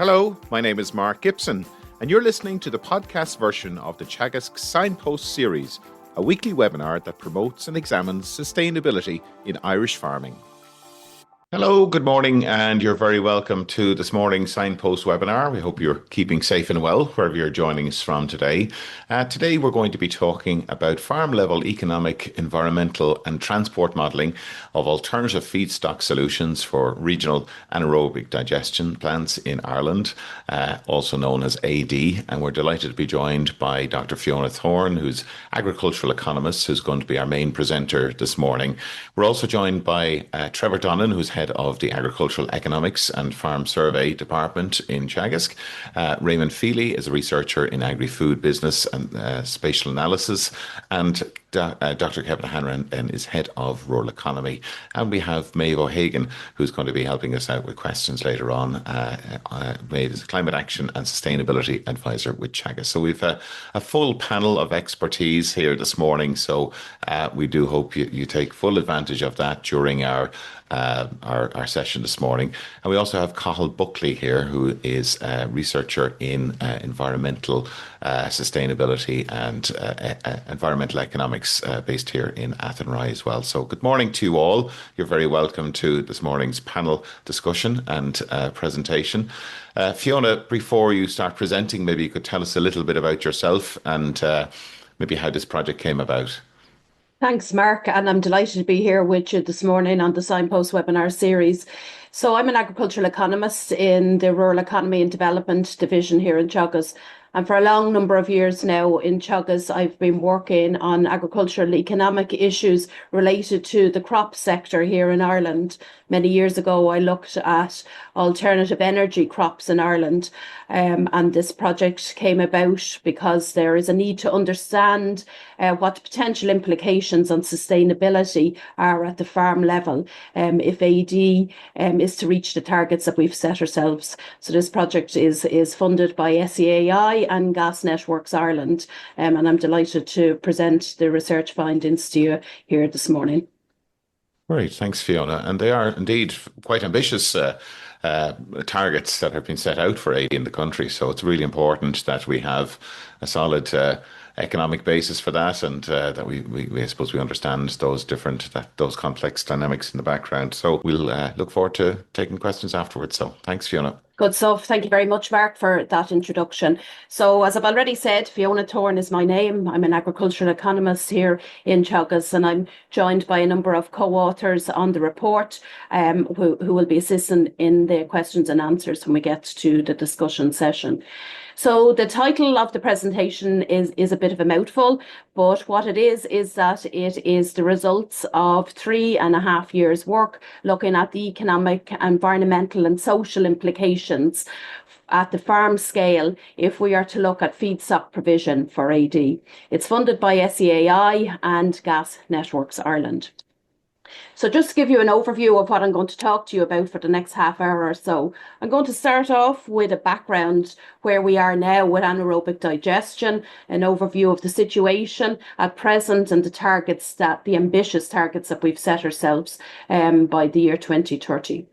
Hello, my name is Mark Gibson, and you're listening to the podcast version of the Teagasc Signpost Series, a weekly webinar that promotes and examines sustainability in Irish farming. Hello, good morning, and you're very welcome to this morning's Signpost webinar. We hope you're keeping safe and well wherever you're joining us from today. Today we're going to be talking about farm-level economic, environmental and transport modelling of alternative feedstock solutions for regional anaerobic digestion plants in Ireland, also known as AD. And we're delighted to be joined by Dr. Fiona Thorne, who's agricultural economist, who's going to be our main presenter this morning. We're also joined by Trevor Donnan, who's head of the Agricultural Economics and Farm Survey Department in Teagasc. Raymond Feely is a researcher in agri-food business and spatial analysis, and Dr. Kevin Hanran is head of rural economy. And we have Méabh O'Hagan, who's going to be helping us out with questions later on. Méabh is a climate action and sustainability advisor with Teagasc. So we've a full panel of expertise here this morning. So we do hope you take full advantage of that during our session this morning. And we also have Cathal Buckley here, who is a researcher in environmental sustainability and environmental economics based here in Athenry as well. So good morning to you all. You're very welcome to this morning's panel discussion and presentation. Fiona, before you start presenting, maybe you could tell us a little bit about yourself and maybe how this project came about. Thanks, Mark, and I'm delighted to be here with you this morning on the Signpost webinar series. So I'm an agricultural economist in the Rural Economy and Development Division here in Teagasc. And for a long number of years now in Teagasc, I've been working on agricultural economic issues related to the crop sector here in Ireland. Many years ago, I looked at alternative energy crops in Ireland. And this project came about because there is a need to understand what the potential implications on sustainability are at the farm level if AD is to reach the targets that we've set ourselves. So this project is funded by SEAI and Gas Networks Ireland, and I'm delighted to present the research findings to you here this morning. Great, thanks, Fiona. And they are indeed quite ambitious targets that have been set out for AD in the country. So it's really important that we have a solid economic basis for that, and that we I suppose we understand those complex dynamics in the background. So we'll look forward to taking questions afterwards. So thanks, Fiona. Good stuff. Thank you very much, Mark, for that introduction. So as I've already said, Fiona Thorne is my name. I'm an agricultural economist here in Teagasc, and I'm joined by a number of co-authors on the report who will be assisting in the questions and answers when we get to the discussion session. So the title of the presentation is a bit of a mouthful, but what it is that it is the results of 3.5 years work looking at the economic, environmental and social implications at the farm scale if we are to look at feedstock provision for AD. It's funded by SEAI and Gas Networks Ireland. So just to give you an overview of what I'm going to talk to you about for the next half hour or so, I'm going to start off with a background where we are now with anaerobic digestion, an overview of the situation at present and the ambitious targets that we've set ourselves by the year 2030.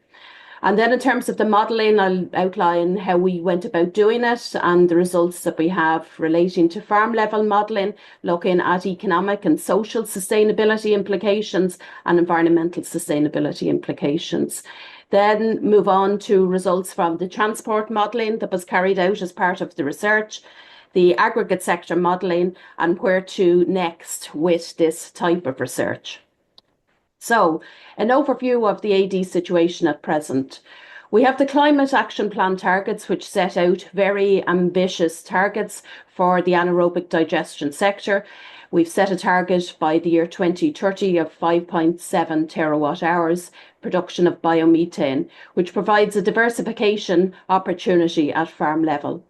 And then in terms of the modelling, I'll outline how we went about doing it and the results that we have relating to farm level modelling, looking at economic and social sustainability implications and environmental sustainability implications. Then move on to results from the transport modelling that was carried out as part of the research, the aggregate sector modelling, and where to next with this type of research. So, an overview of the AD situation at present. We have the Climate Action Plan targets, which set out very ambitious targets for the anaerobic digestion sector. We've set a target by the year 2030 of 5.7 terawatt hours production of biomethane, which provides a diversification opportunity at farm level.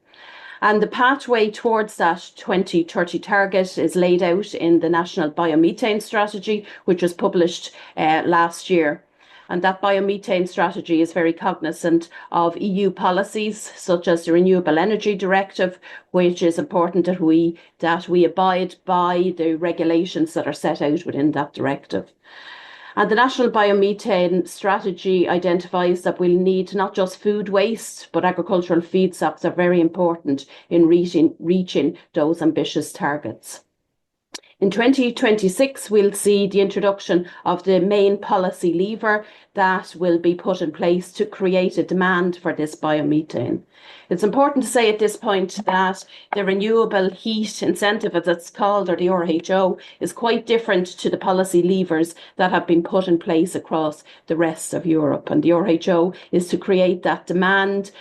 And the pathway towards that 2030 target is laid out in the National Biomethane Strategy, which was published last year. And that biomethane strategy is very cognizant of EU policies, such as the Renewable Energy Directive, which is important that we abide by the regulations that are set out within that directive. And the National Biomethane Strategy identifies that we'll need not just food waste, but agricultural feedstocks are very important in reaching those ambitious targets. In 2026, we'll see the introduction of the main policy lever that will be put in place to create a demand for this biomethane. It's important to say at this point that the renewable heat incentive, as it's called, or the RHO, is quite different to the policy levers that have been put in place across the rest of Europe. And the RHO is to create that demand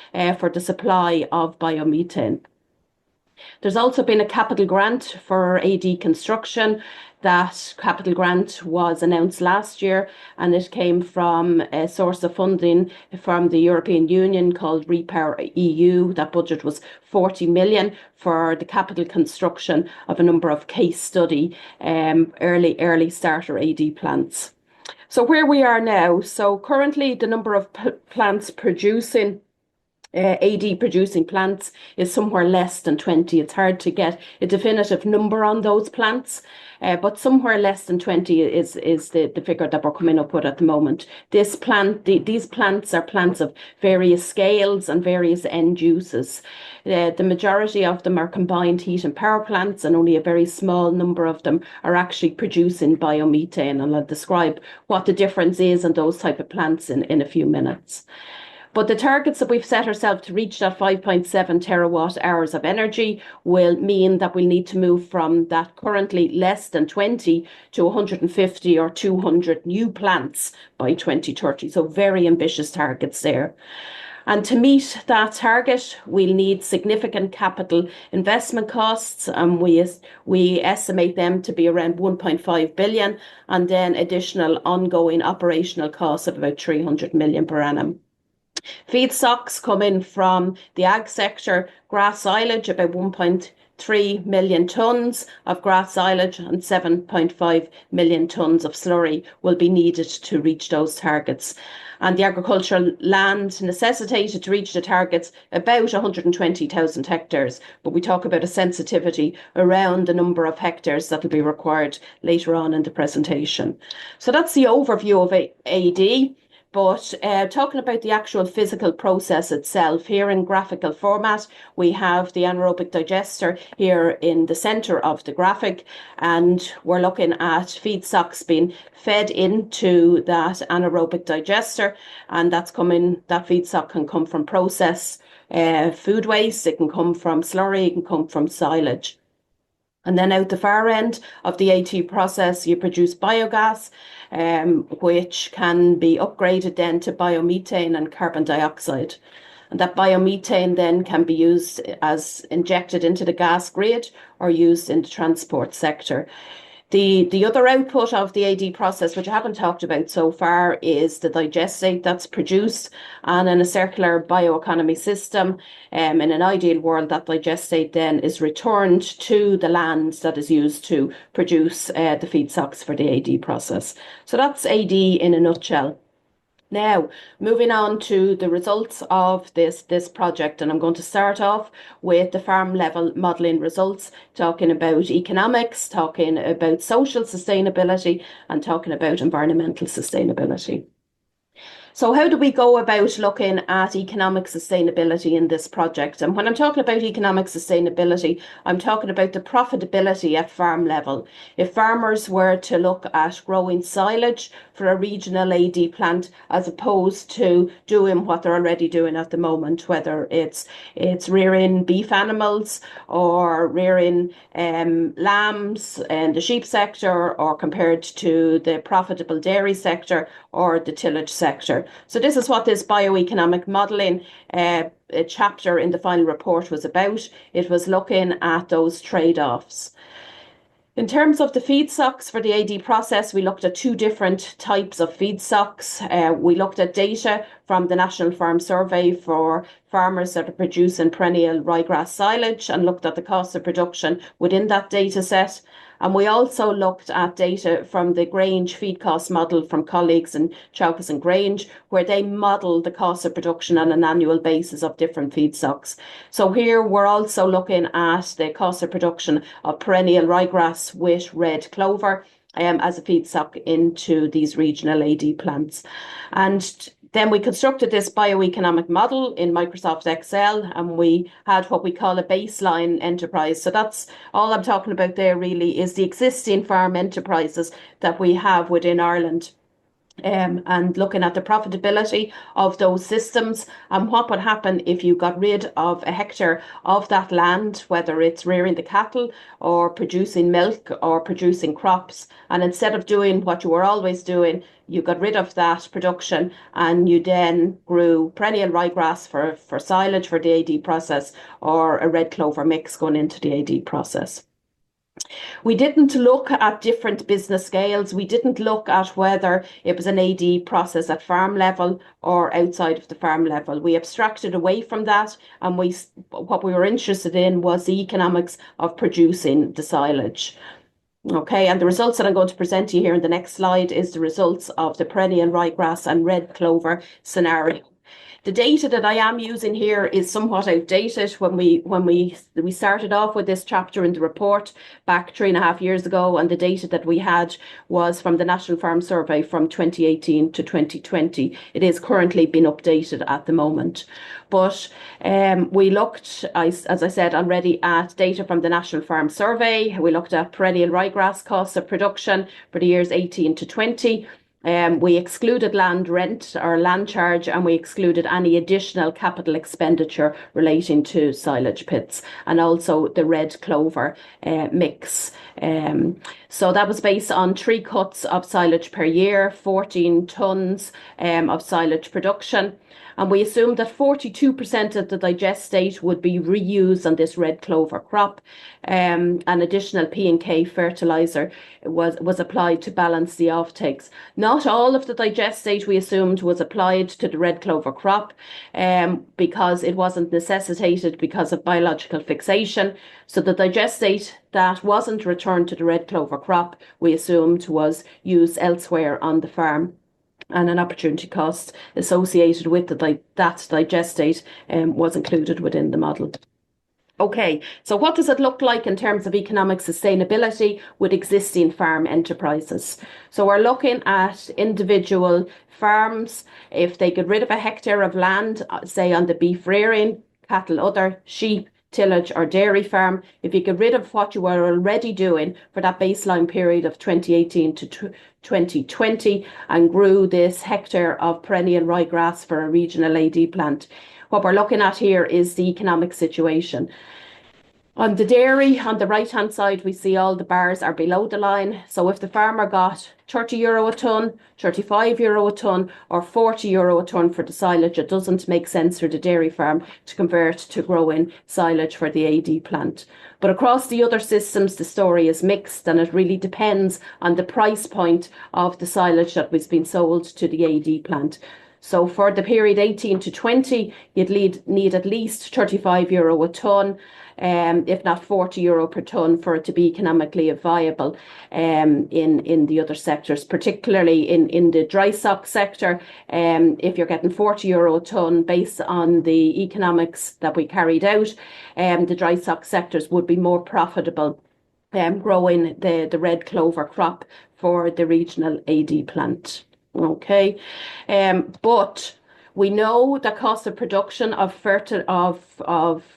for the supply of biomethane. There's also been a capital grant for AD construction. That capital grant was announced last year, and it came from a source of funding from the European Union called Repower EU. That budget was 40 million for the capital construction of a number of case study early starter AD plants. So where we are now, so currently the number of plants producing AD producing plants is somewhere less than 20. It's hard to get a definitive number on those plants, but somewhere less than 20 is the figure that we're coming up with at the moment. These plants are plants of various scales and various end uses. The majority of them are combined heat and power plants, and only a very small number of them are actually producing biomethane. And I'll describe what the difference is in those type of plants in a few minutes. But the targets that we've set ourselves to reach that 5.7 terawatt hours of energy will mean that we'll need to move from that currently less than 20 to 150 or 200 new plants by 2030. So very ambitious targets there. And to meet that target, we'll need significant capital investment costs, and we estimate them to be around 1.5 billion, and then additional ongoing operational costs of about 300 million per annum. Feedstocks come in from the ag sector, grass silage, about 1.3 million tonnes of grass silage and 7.5 million tonnes of slurry will be needed to reach those targets. And the agricultural land necessitated to reach the targets, about 120,000 hectares. But we talk about a sensitivity around the number of hectares that will be required later on in the presentation. So that's the overview of AD. But talking about the actual physical process itself, here in graphical format, we have the anaerobic digester here in the centre of the graphic, and we're looking at feedstocks being fed into that anaerobic digester, and that feedstock can come from process food waste, it can come from slurry, it can come from silage. And then out the far end of the AT process, you produce biogas, which can be upgraded then to biomethane and carbon dioxide. And that biomethane then can be used as injected into the gas grid or used in the transport sector. The other output of the AD process, which I haven't talked about so far, is the digestate that's produced. And in a circular bioeconomy system, in an ideal world, that digestate then is returned to the land that is used to produce the feedstocks for the AD process. So that's AD in a nutshell. Now, moving on to the results of this project, and I'm going to start off with the farm level modelling results, talking about economics, talking about social sustainability, and talking about environmental sustainability. So how do we go about looking at economic sustainability in this project? And when I'm talking about economic sustainability, I'm talking about the profitability at farm level. If farmers were to look at growing silage for a regional AD plant, as opposed to doing what they're already doing at the moment, whether it's rearing beef animals or rearing lambs in the sheep sector, or compared to the profitable dairy sector or the tillage sector. So this is what this bioeconomic modelling chapter in the final report was about. It was looking at those trade-offs. In terms of the feedstocks for the AD process, we looked at two different types of feedstocks. We looked at data from the National Farm Survey for farmers that are producing perennial ryegrass silage, and looked at the cost of production within that data set. And we also looked at data from the Grange feed cost model from colleagues in Teagasc and Grange, where they model the cost of production on an annual basis of different feedstocks. So here we're also looking at the cost of production of perennial ryegrass with red clover. as a feedstock into these regional AD plants. And then we constructed this bioeconomic model in Microsoft Excel, and we had what we call a baseline enterprise. So that's all I'm talking about there really is the existing farm enterprises that we have within Ireland. And looking at the profitability of those systems and what would happen if you got rid of a hectare of that land, whether it's rearing the cattle or producing milk or producing crops. And instead of doing what you were always doing, you got rid of that production and you then grew perennial ryegrass for silage for the AD process or a red clover mix going into the AD process. We didn't look at different business scales. We didn't look at whether it was an AD process at farm level or outside of the farm level. We abstracted away from that, and what we were interested in was the economics of producing the silage. Okay, and the results that I'm going to present to you here in the next slide is the results of the perennial ryegrass and red clover scenario. The data that I am using here is somewhat outdated. When we started off with this chapter in the report back 3.5 years ago, and the data that we had was from the National Farm Survey from 2018 to 2020. It is currently been updated at the moment. But we looked, as I said already, at data from the National Farm Survey. We looked at perennial ryegrass costs of production for the years 18 to 20. We excluded land rent or land charge, and we excluded any additional capital expenditure relating to silage pits and also the red clover mix. So that was based on 3 cuts of silage per year, 14 tonnes of silage production. And we assumed that 42% of the digestate would be reused on this red clover crop. An additional P&K fertiliser was applied to balance the offtakes. Not all of the digestate we assumed was applied to the red clover crop because it wasn't necessitated because of biological fixation. So the digestate that wasn't returned to the red clover crop, we assumed was used elsewhere on the farm. And an opportunity cost associated with that digestate was included within the model. Okay, so what does it look like in terms of economic sustainability with existing farm enterprises? So we're looking at individual farms. If they get rid of a hectare of land, say on the beef rearing, cattle, other sheep, tillage or dairy farm, if you get rid of what you were already doing for that baseline period of 2018 to 2020 and grew this hectare of perennial ryegrass for a regional AD plant, what we're looking at here is the economic situation. On the dairy, on the right-hand side, we see all the bars are below the line. So if the farmer got €30 a tonne, €35 a tonne, or €40 a tonne for the silage, it doesn't make sense for the dairy farm to convert to growing silage for the AD plant. But across the other systems, the story is mixed, and it really depends on the price point of the silage that was being sold to the AD plant. So for the period 18 to 20, you'd need at least €35 a tonne, if not €40 per tonne for it to be economically viable in the other sectors, particularly in the dry stock sector. If you're getting €40 a tonne based on the economics that we carried out, the dry stock sectors would be more profitable growing the red clover crop for the regional AD plant. Okay, but we know the cost of production of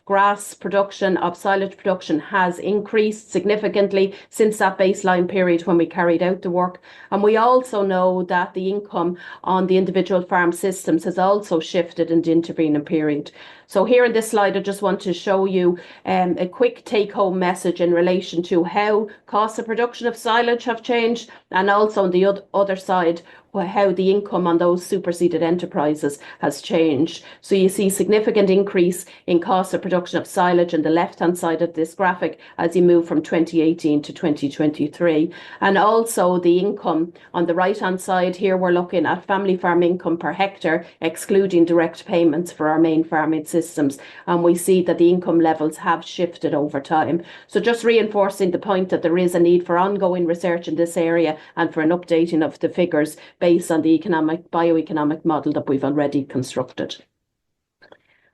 grass production, of silage production has increased significantly since that baseline period when we carried out the work. And we also know that the income on the individual farm systems has also shifted in the intervening period. So here in this slide, I just want to show you a quick take-home message in relation to how costs of production of silage have changed, and also on the other side, how the income on those superseded enterprises has changed. So you see significant increase in cost of production of silage on the left-hand side of this graphic as you move from 2018 to 2023. And also the income on the right-hand side here, we're looking at family farm income per hectare, excluding direct payments for our main farming systems. And we see that the income levels have shifted over time. So just reinforcing the point that there is a need for ongoing research in this area and for an updating of the figures based on the bioeconomic model that we've already constructed.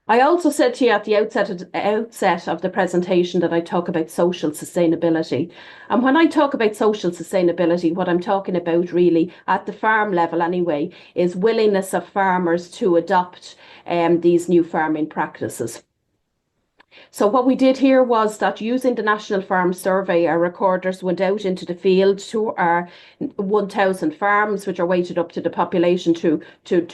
I also said to you at the outset of the presentation that I talk about social sustainability. And when I talk about social sustainability, what I'm talking about really at the farm level anyway, is willingness of farmers to adopt these new farming practices. So what we did here was that using the National Farm Survey, our recorders went out into the field to our 1,000 farms, which are weighted up to the population to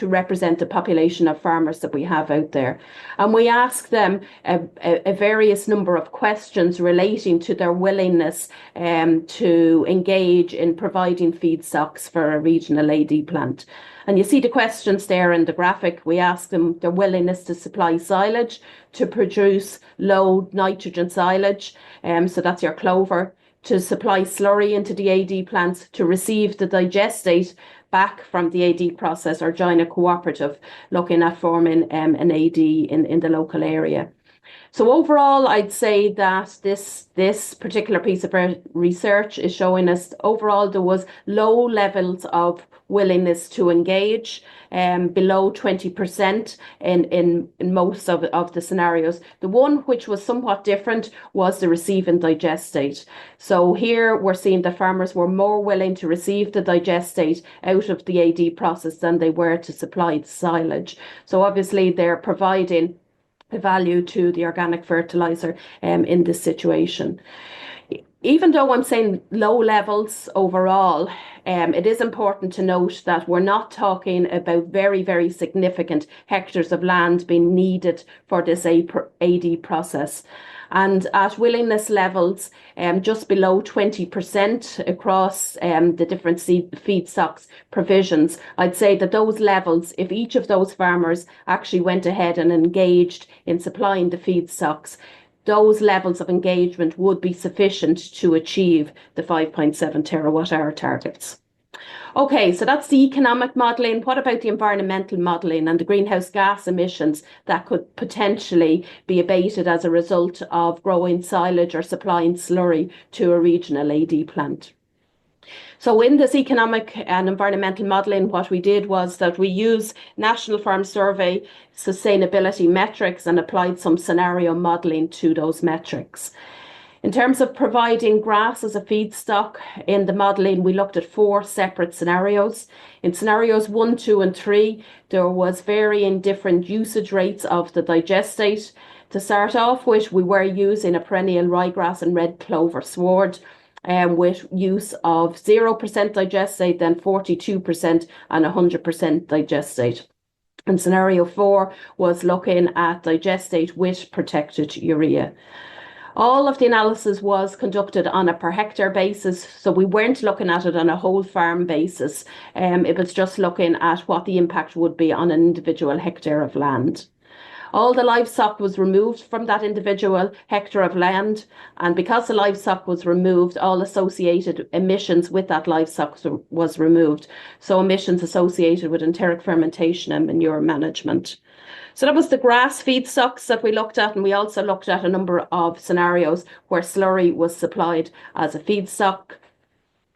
represent the population of farmers that we have out there. And we asked them a various number of questions relating to their willingness to engage in providing feedstocks for a regional AD plant. And you see the questions there in the graphic. We asked them their willingness to supply silage, to produce low nitrogen silage, so that's your clover, to supply slurry into the AD plants, to receive the digestate back from the AD process, or join a cooperative looking at forming an AD in the local area. So overall, I'd say that this particular piece of research is showing us overall there was low levels of willingness to engage, below 20% in most of the scenarios. The one which was somewhat different was the receive and digestate. So here we're seeing the farmers were more willing to receive the digestate out of the AD process than they were to supply the silage. So obviously they're providing the value to the organic fertilizer in this situation. Even though I'm saying low levels overall, it is important to note that we're not talking about very, very significant hectares of land being needed for this AD process. And at willingness levels just below 20% across the different feedstocks provisions, I'd say that those levels, if each of those farmers actually went ahead and engaged in supplying the feedstocks, those levels of engagement would be sufficient to achieve the 5.7 terawatt hour targets. Okay, so that's the economic modelling. What about the environmental modelling and the greenhouse gas emissions that could potentially be abated as a result of growing silage or supplying slurry to a regional AD plant? So in this economic and environmental modelling, what we did was that we used National Farm Survey sustainability metrics and applied some scenario modelling to those metrics. In terms of providing grass as a feedstock, in the modelling, we looked at 4 separate scenarios. In scenarios 1, 2, and 3, there was varying different usage rates of the digestate. To start off with, we were using a perennial ryegrass and red clover sward, with use of 0% digestate, then 42% and 100% digestate. And scenario 4 was looking at digestate with protected urea. All of the analysis was conducted on a per hectare basis, so we weren't looking at it on a whole farm basis. It was just looking at what the impact would be on an individual hectare of land. All the livestock was removed from that individual hectare of land, and because the livestock was removed, all associated emissions with that livestock was removed. So emissions associated with enteric fermentation and manure management. So that was the grass feedstocks that we looked at, and we also looked at a number of scenarios where slurry was supplied as a feedstock.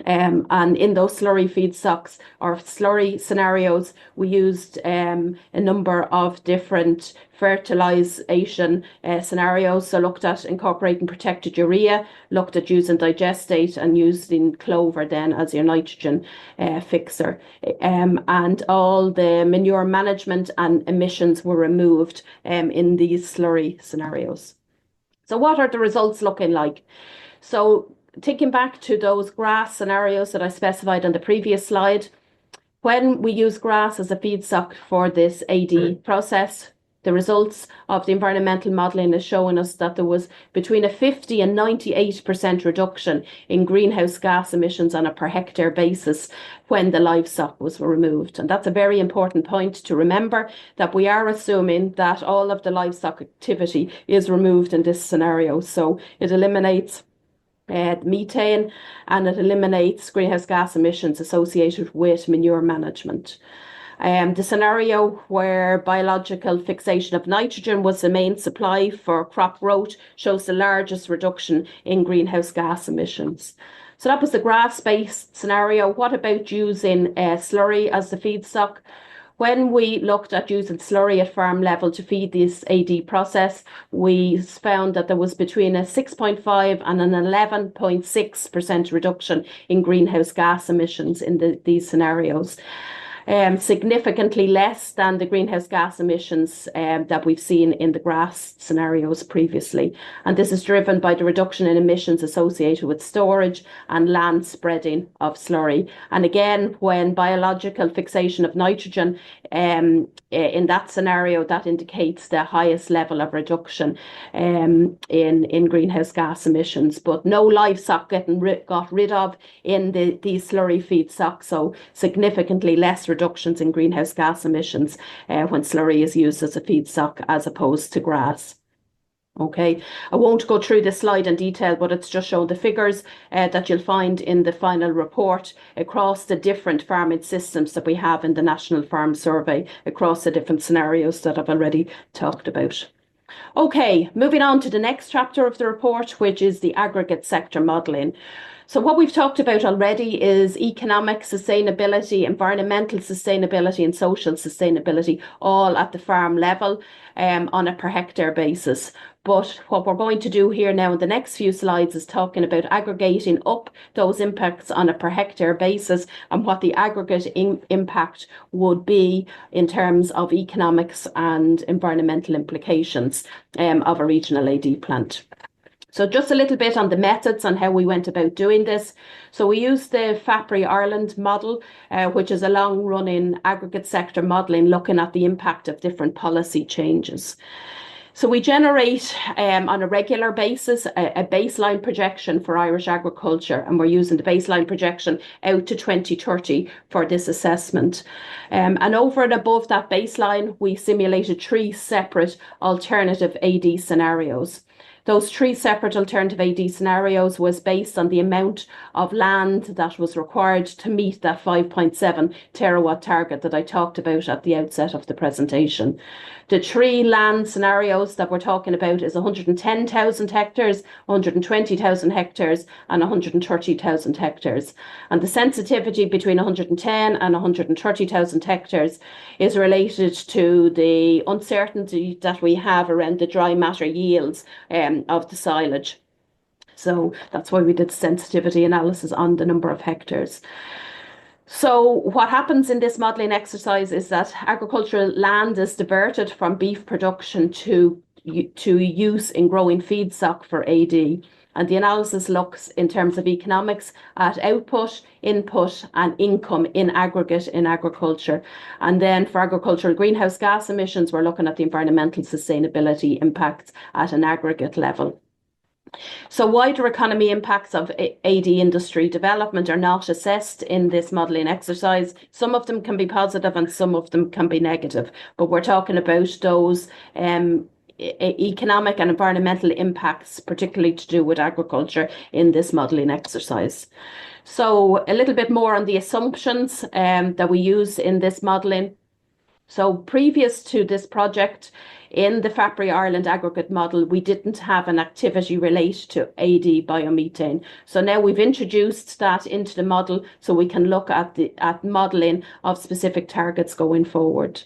And in those slurry feedstocks or slurry scenarios, we used a number of different fertilization scenarios. So looked at incorporating protected urea, looked at using digestate and using clover then as your nitrogen fixer. And all the manure management and emissions were removed in these slurry scenarios. So what are the results looking like? So taking back to those grass scenarios that I specified on the previous slide, when we use grass as a feedstock for this AD process, the results of the environmental modelling is showing us that there was between a 50 and 98% reduction in greenhouse gas emissions on a per hectare basis when the livestock was removed. And that's a very important point to remember, that we are assuming that all of the livestock activity is removed in this scenario. So it eliminates methane, and it eliminates greenhouse gas emissions associated with manure management. The scenario where biological fixation of nitrogen was the main supply for crop growth shows the largest reduction in greenhouse gas emissions. So that was the grass-based scenario. What about using slurry as the feedstock? When we looked at using slurry at farm level to feed this AD process, we found that there was between a 6.5 and an 11.6% reduction in greenhouse gas emissions in these scenarios. Significantly less than the greenhouse gas emissions that we've seen in the grass scenarios previously. And this is driven by the reduction in emissions associated with storage and land spreading of slurry. And again, when biological fixation of nitrogen in that scenario, that indicates the highest level of reduction in greenhouse gas emissions, but no livestock got rid of in these slurry feedstock, so significantly less reductions in greenhouse gas emissions when slurry is used as a feedstock as opposed to grass. Okay, I won't go through this slide in detail, but it's just showing the figures that you'll find in the final report across the different farming systems that we have in the National Farm Survey, across the different scenarios that I've already talked about. Okay, moving on to the next chapter of the report, which is the aggregate sector modelling. So what we've talked about already is economic sustainability, environmental sustainability and social sustainability, all at the farm level on a per hectare basis. But what we're going to do here now in the next few slides is talking about aggregating up those impacts on a per hectare basis and what the aggregate impact would be in terms of economics and environmental implications of a regional AD plant. So just a little bit on the methods and how we went about doing this. So we used the FAPRI Ireland model, which is a long-running aggregate sector modelling looking at the impact of different policy changes. So we generate on a regular basis a baseline projection for Irish agriculture, and we're using the baseline projection out to 2030 for this assessment. And over and above that baseline, we simulated 3 separate alternative AD scenarios. Those 3 separate alternative AD scenarios was based on the amount of land that was required to meet that 5.7 terawatt target that I talked about at the outset of the presentation. The 3 land scenarios that we're talking about is 110,000 hectares, 120,000 hectares and 130,000 hectares. And the sensitivity between 110 and 130,000 hectares is related to the uncertainty that we have around the dry matter yields of the silage. So that's why we did sensitivity analysis on the number of hectares. So what happens in this modelling exercise is that agricultural land is diverted from beef production to use in growing feedstock for AD. And the analysis looks in terms of economics at output, input and income in aggregate in agriculture. And then for agricultural greenhouse gas emissions, we're looking at the environmental sustainability impacts at an aggregate level. So wider economy impacts of AD industry development are not assessed in this modelling exercise. Some of them can be positive and some of them can be negative, but we're talking about those economic and environmental impacts, particularly to do with agriculture in this modelling exercise. So a little bit more on the assumptions that we use in this modelling. So previous to this project, in the FAPRI Ireland aggregate model, we didn't have an activity related to AD biomethane. So now we've introduced that into the model so we can look at modelling of specific targets going forward.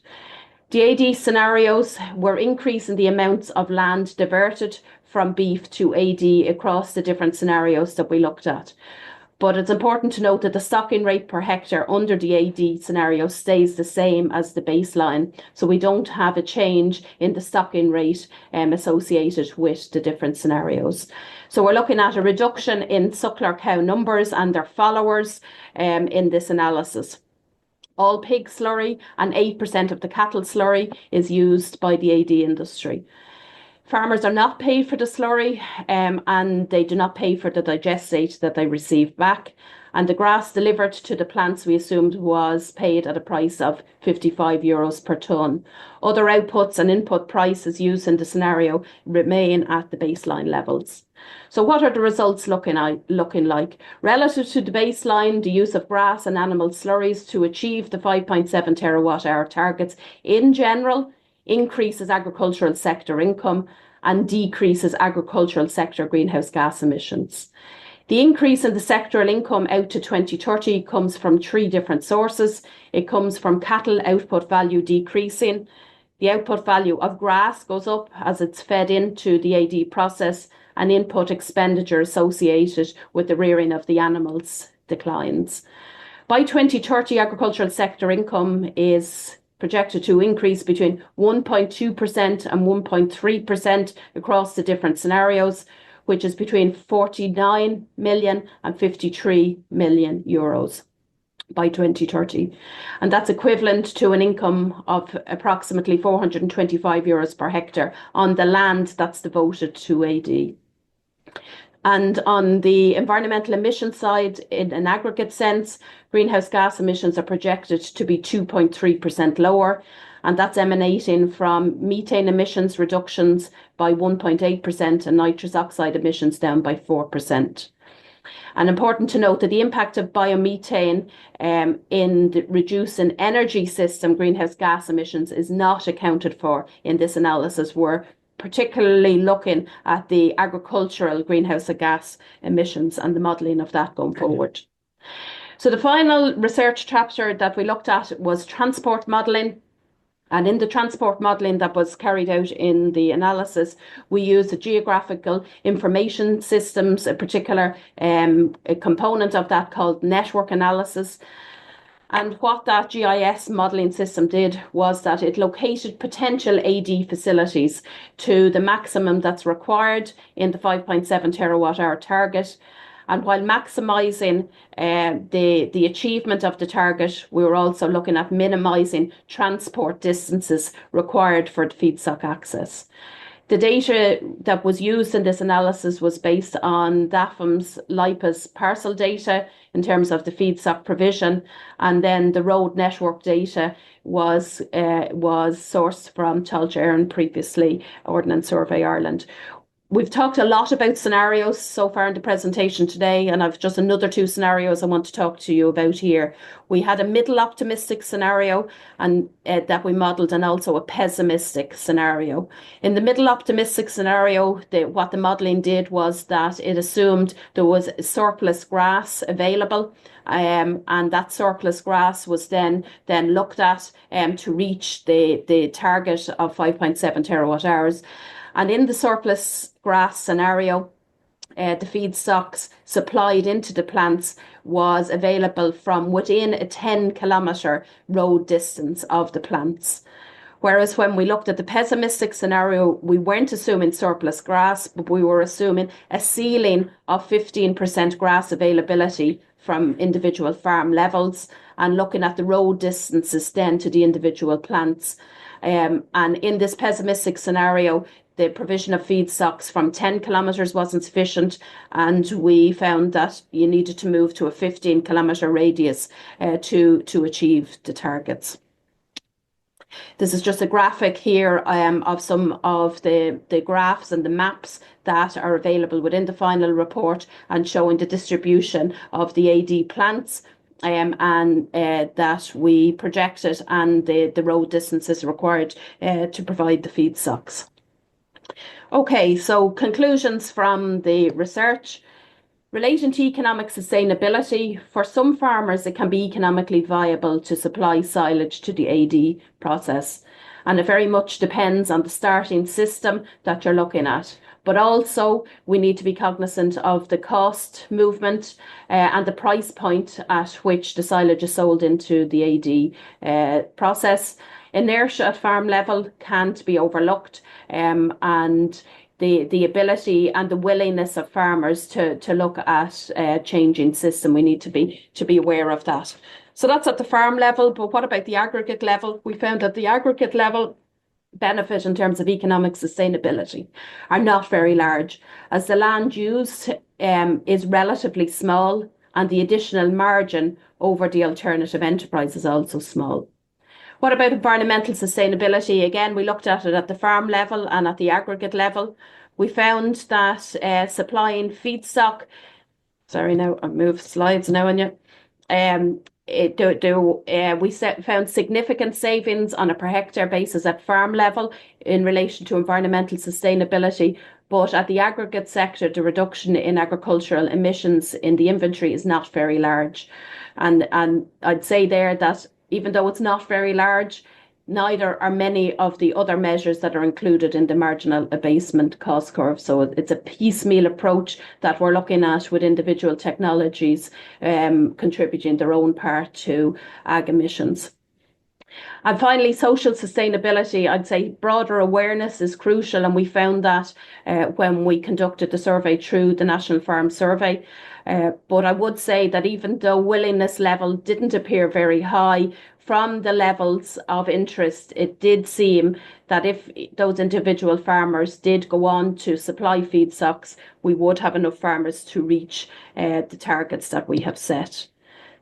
The AD scenarios were increasing the amounts of land diverted from beef to AD across the different scenarios that we looked at. But it's important to note that the stocking rate per hectare under the AD scenario stays the same as the baseline. So we don't have a change in the stocking rate associated with the different scenarios. So we're looking at a reduction in suckler cow numbers and their followers in this analysis. All pig slurry and 8% of the cattle slurry is used by the AD industry. Farmers are not paid for the slurry and they do not pay for the digestate that they receive back. And the grass delivered to the plants we assumed was paid at a price of €55 per tonne. Other outputs and input prices used in the scenario remain at the baseline levels. So what are the results looking like? Relative to the baseline, the use of grass and animal slurries to achieve the 5.7 terawatt hour targets in general increases agricultural sector income and decreases agricultural sector greenhouse gas emissions. The increase in the sectoral income out to 2030 comes from three different sources. It comes from cattle output value decreasing. The output value of grass goes up as it's fed into the AD process, and input expenditure associated with the rearing of the animals declines. By 2030, agricultural sector income is projected to increase between 1.2% and 1.3% across the different scenarios, which is between 49 million and 53 million euros by 2030. And that's equivalent to an income of approximately 425 euros per hectare on the land that's devoted to AD. And on the environmental emission side, in an aggregate sense, greenhouse gas emissions are projected to be 2.3% lower, and that's emanating from methane emissions reductions by 1.8% and nitrous oxide emissions down by 4%. And important to note that the impact of biomethane in the reducing energy system greenhouse gas emissions is not accounted for in this analysis. We're particularly looking at the agricultural greenhouse gas emissions and the modelling of that going forward. So the final research chapter that we looked at was transport modelling. And in the transport modelling that was carried out in the analysis, we used the geographical information systems, a particular a component of that called network analysis. And what that GIS modelling system did was that it located potential AD facilities to the maximum that's required in the 5.7 terawatt hour target. And while maximising the achievement of the target, we were also looking at minimising transport distances required for the feedstock access. The data that was used in this analysis was based on DAFM's LIPA's parcel data in terms of the feedstock provision, and then the road network data was sourced from Tailteann Éireann, previously Ordnance Survey Ireland. We've talked a lot about scenarios so far in the presentation today, and I've just another two scenarios I want to talk to you about here. We had a middle optimistic scenario and that we modelled, and also a pessimistic scenario. In the middle optimistic scenario, what the modelling did was that it assumed there was surplus grass available, and that surplus grass was then looked at to reach the target of 5.7 terawatt hours. And in the surplus grass scenario, the feedstocks supplied into the plants was available from within a 10-kilometre road distance of the plants. Whereas when we looked at the pessimistic scenario, we weren't assuming surplus grass, but we were assuming a ceiling of 15% grass availability from individual farm levels, and looking at the road distances then to the individual plants. And in this pessimistic scenario, the provision of feedstocks from 10 kilometres wasn't sufficient, and we found that you needed to move to a 15-kilometre radius to achieve the targets. This is just a graphic here of some of the graphs and the maps that are available within the final report, and showing the distribution of the AD plants and that we projected, and the road distances required to provide the feedstocks. Okay, so conclusions from the research. Relating to economic sustainability, for some farmers it can be economically viable to supply silage to the AD process, and it very much depends on the starting system that you're looking at. But also we need to be cognizant of the cost movement and the price point at which the silage is sold into the AD process. Inertia at farm level can't be overlooked, and the ability and the willingness of farmers to look at changing system. We need to be aware of that. So that's at the farm level, but what about the aggregate level? We found that the aggregate level benefit in terms of economic sustainability are not very large, as the land used is relatively small, and the additional margin over the alternative enterprise is also small. What about environmental sustainability? Again, we looked at it at the farm level and at the aggregate level. We found that supplying feedstock, sorry, now I move slides now on you. We found significant savings on a per hectare basis at farm level in relation to environmental sustainability, But at the aggregate sector, the reduction in agricultural emissions in the inventory is not very large. And I'd say there that even though it's not very large, neither are many of the other measures that are included in the marginal abasement cost curve. So it's a piecemeal approach that we're looking at, with individual technologies contributing their own part to ag emissions. And finally, social sustainability. I'd say broader awareness is crucial, and we found that when we conducted the survey through the National Farm Survey. But I would say that even though willingness level didn't appear very high, from the levels of interest, it did seem that if those individual farmers did go on to supply feedstocks, we would have enough farmers to reach the targets that we have set.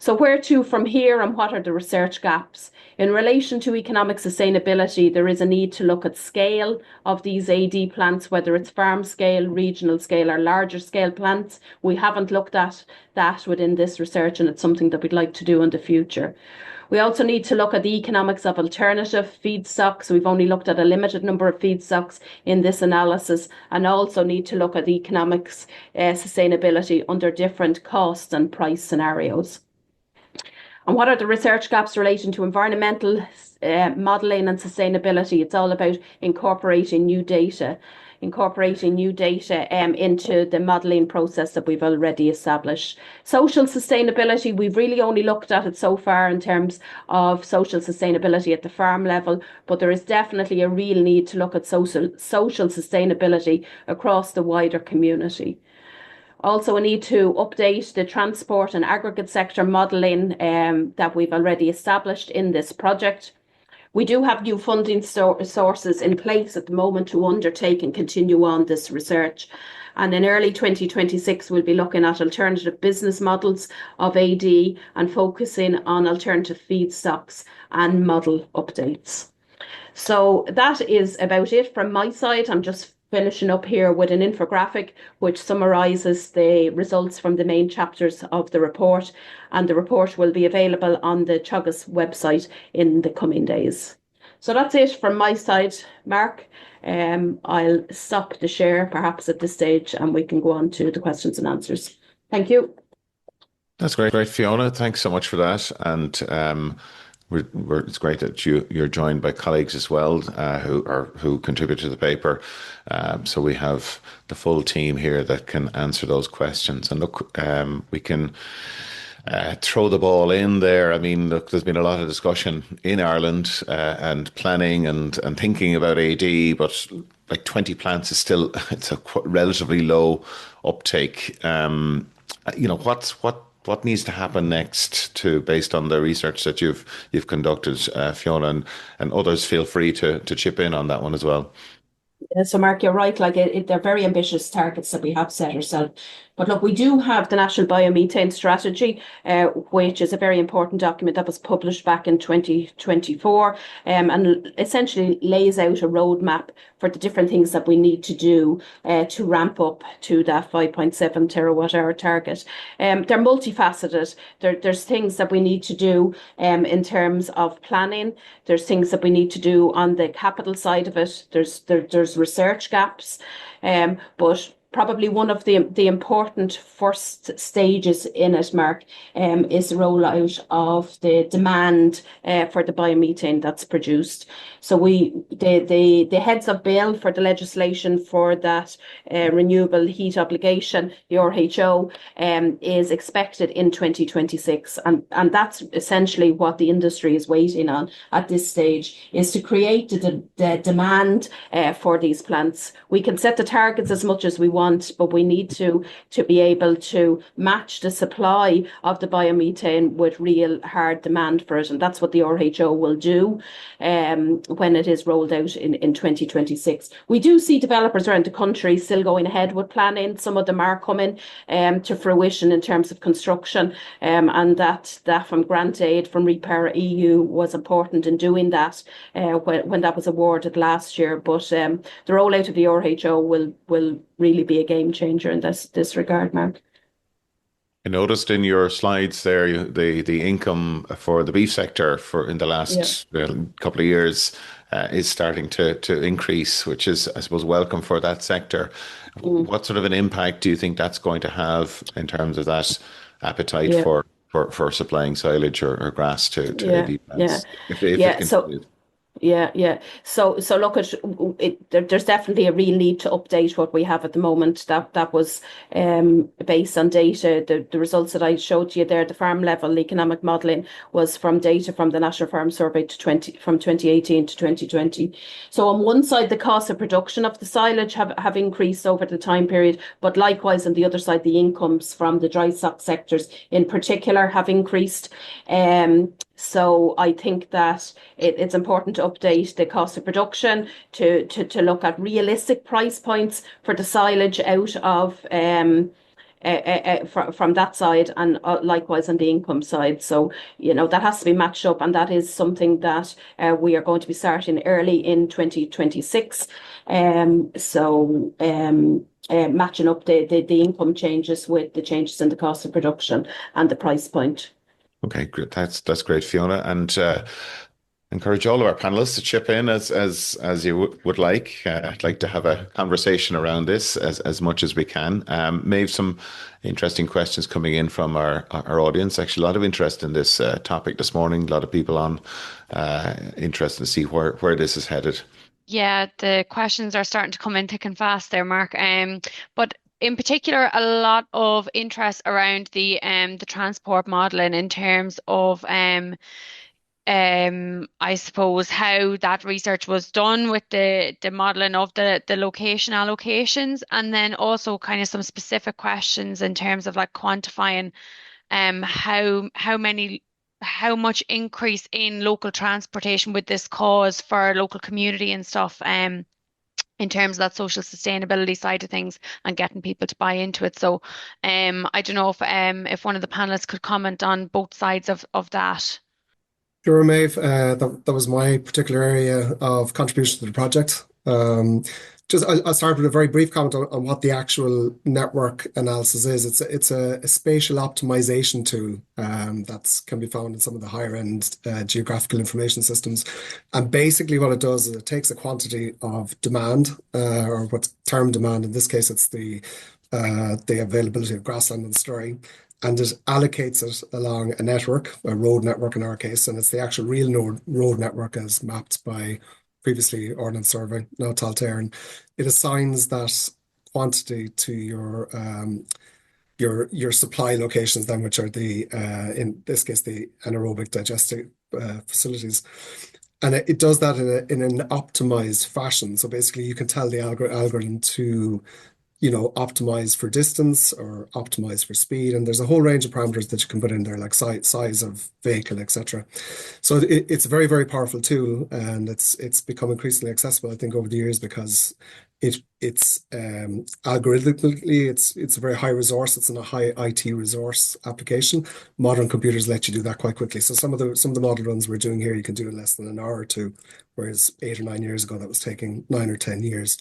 So where to from here, and what are the research gaps? In relation to economic sustainability, there is a need to look at scale of these AD plants, whether it's farm scale, regional scale, or larger scale plants. We haven't looked at that within this research, and it's something that we'd like to do in the future. We also need to look at the economics of alternative feedstocks. We've only looked at a limited number of feedstocks in this analysis, and also need to look at the economics sustainability under different cost and price scenarios. And what are the research gaps relating to environmental modelling and sustainability? It's all about incorporating new data into the modelling process that we've already established. Social sustainability, we've really only looked at it so far in terms of social sustainability at the farm level, but there is definitely a real need to look at social sustainability across the wider community. Also, a need to update the transport and aggregate sector modelling that we've already established in this project. We do have new funding sources in place at the moment to undertake and continue on this research. And in early 2026, we'll be looking at alternative business models of AD and focusing on alternative feedstocks and model updates. So that is about it from my side. I'm just finishing up here with an infographic which summarises the results from the main chapters of the report, and the report will be available on the Teagasc website in the coming days. So that's it from my side, Mark. I'll stop the share perhaps at this stage, and we can go on to the questions and answers. Thank you. That's great, Fiona. Thanks so much for that. And it's great that you're joined by colleagues as well who contribute to the paper. So we have the full team here that can answer those questions. And look, we can throw the ball in there. I mean, look, there's been a lot of discussion in Ireland and planning and thinking about AD, but like 20 plants is still, it's a relatively low uptake. What needs to happen next based on the research that you've conducted, Fiona, and others feel free to chip in on that one as well. So Mark, you're right, they're very ambitious targets that we have set ourselves. But look, we do have the National Biomethane Strategy, which is a very important document that was published back in 2024, and essentially lays out a roadmap for the different things that we need to do to ramp up to that 5.7 terawatt hour target. They're multifaceted. There's things that we need to do in terms of planning. There's things that we need to do on the capital side of it. There's research gaps, but probably one of the important first stages in it, Mark, is the rollout of the demand for the biomethane that's produced. So the heads of bill for the legislation for that renewable heat obligation, the RHO, is expected in 2026, and that's essentially what the industry is waiting on at this stage, is to create the demand for these plants. We can set the targets as much as we want, but we need to be able to match the supply of the biomethane with real hard demand for it, and that's what the RHO will do when it is rolled out in 2026. We do see developers around the country still going ahead with planning. Some of them are coming to fruition in terms of construction, and that from grant aid from Repower EU was important in doing that when that was awarded last year. But the rollout of the RHO will really be a game changer in this regard, Mark. I noticed in your slides there the income for the beef sector for in the Yeah. last couple of years is starting to increase, which is, I suppose, welcome for that sector. Mm. What sort of an impact do you think that's going to have in terms of that appetite Yeah. for supplying silage or grass to Yeah. AD Yeah. plants if it Yeah. So continues? yeah, yeah. So look at it. There's definitely a real need to update what we have at the moment. That was based on data. The results that I showed you there, the farm level economic modelling was from data from the National Farm Survey to 2018 to 2020. So on one side, the cost of production of the silage have increased over the time period, but likewise on the other side, the incomes from the dry stock sectors in particular have increased. So I think that it's important to update the cost of production to look at realistic price points for the silage out of from that side and likewise on the income side. So, that has to be matched up, and that is something that we are going to be starting early in 2026. Matching up the income changes with the changes in the cost of production and the price point. Okay, great. That's great, Fiona, and encourage all of our panelists to chip in as you would like. I'd like to have a conversation around this as much as we can. Maybe some interesting questions coming in from our audience. Actually, a lot of interest in this topic this morning. A lot of people on interested to see where this is headed. Yeah, the questions are starting to come in thick and fast there, Mark. But in particular, a lot of interest around the transport modelling in terms of I suppose how that research was done with the modelling of the location allocations, and then also kind of some specific questions in terms of like quantifying how much increase in local transportation would this cause for our local community and stuff in terms of that social sustainability side of things and getting people to buy into it. So I don't know if one of the panelists could comment on both sides of that. Sure, Maeve. That was my particular area of contribution to the project. I'll start with a very brief comment on what the actual network analysis is. It's a spatial optimization tool that can be found in some of the higher end geographical information systems. And basically what it does is it takes a quantity of demand, or what's termed demand. In this case, it's the availability of grassland and storing, and it allocates it along a network, a road network in our case, and it's the actual real road network as mapped by previously Ordnance Survey, now Taltair. And it assigns that quantity to your supply locations then, which are the in this case the anaerobic digestive facilities. And it does that in an optimized fashion. So basically you can tell the algorithm to optimize for distance or optimize for speed. And there's a whole range of parameters that you can put in there, like size of vehicle, etc. So it's a very, very powerful tool, and it's become increasingly accessible, I think, over the years because it's algorithmically it's a very high resource. It's in a high IT resource application. Modern computers let you do that quite quickly. So some of the model runs we're doing here, you can do in less than an hour or two, whereas 8 or 9 years ago that was taking 9 or 10 years.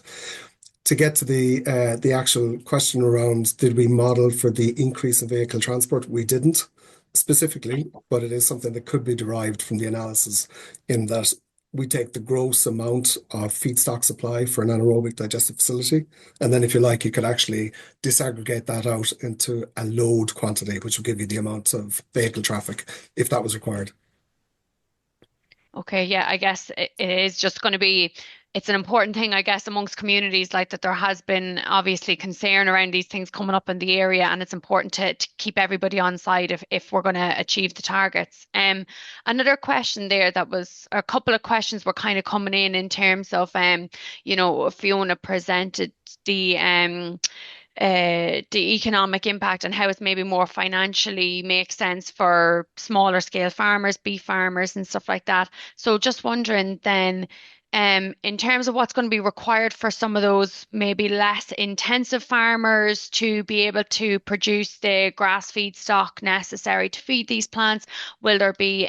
To get to the actual question around did we model for the increase in vehicle transport? We didn't specifically, but it is something that could be derived from the analysis in that we take the gross amount of feedstock supply for an anaerobic digestive facility. And then if you like, you could actually disaggregate that out into a load quantity, which will give you the amount of vehicle traffic if that was required. Okay, yeah, I guess it is just going to be, it's an important thing, I guess, amongst communities like that there has been obviously concern around these things coming up in the area, and it's important to keep everybody on side if we're going to achieve the targets. Another question there that was, a couple of questions were kind of coming in terms of, Fiona presented the economic impact and how it's maybe more financially makes sense for smaller scale farmers, beef farmers and stuff like that. So just wondering then, in terms of what's going to be required for some of those maybe less intensive farmers to be able to produce the grass feed stock necessary to feed these plants, will there be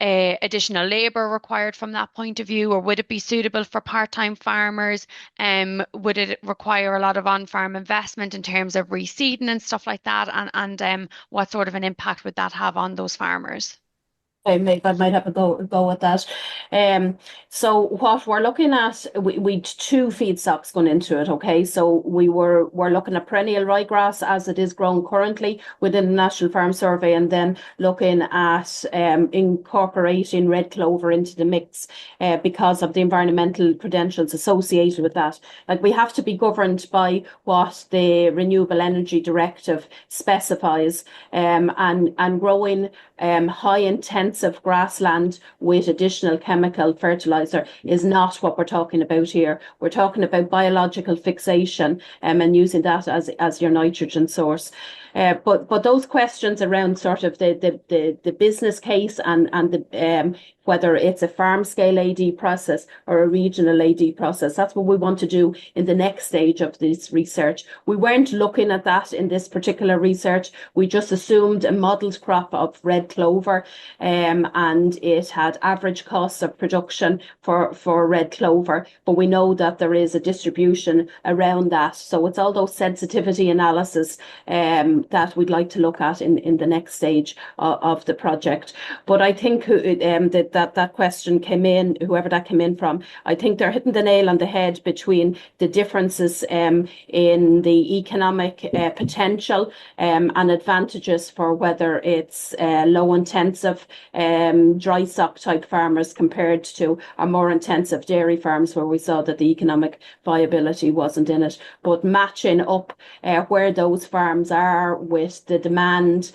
additional labour required from that point of view, or would it be suitable for part-time farmers? Would it require a lot of on-farm investment in terms of reseeding and stuff like that? And what sort of an impact would that have on those farmers? I might have a go at that. Um, so what we're looking at, we two feedstocks going into it. Okay, so we're looking at perennial ryegrass as it is grown currently within the National Farm Survey, and then looking at incorporating red clover into the mix because of the environmental credentials associated with that. Like, we have to be governed by what the Renewable Energy Directive specifies, and growing high intensive grassland with additional chemical fertilizer is not what we're talking about here. We're talking about biological fixation and using that as your nitrogen source. But those questions around sort of the business case and the whether it's a farm scale AD process or a regional AD process, that's what we want to do in the next stage of this research. We weren't looking at that in this particular research. We just assumed a modelled crop of red clover, and it had average costs of production for red clover. But we know that there is a distribution around that. So it's all those sensitivity analysis that we'd like to look at in the next stage of the project. But I think that question came in, whoever that came in from, I think they're hitting the nail on the head between the differences in the economic potential and advantages for whether it's low intensive dry stock type farmers compared to our more intensive dairy farms, where we saw that the economic viability wasn't in it. But matching up where those farms are with the demand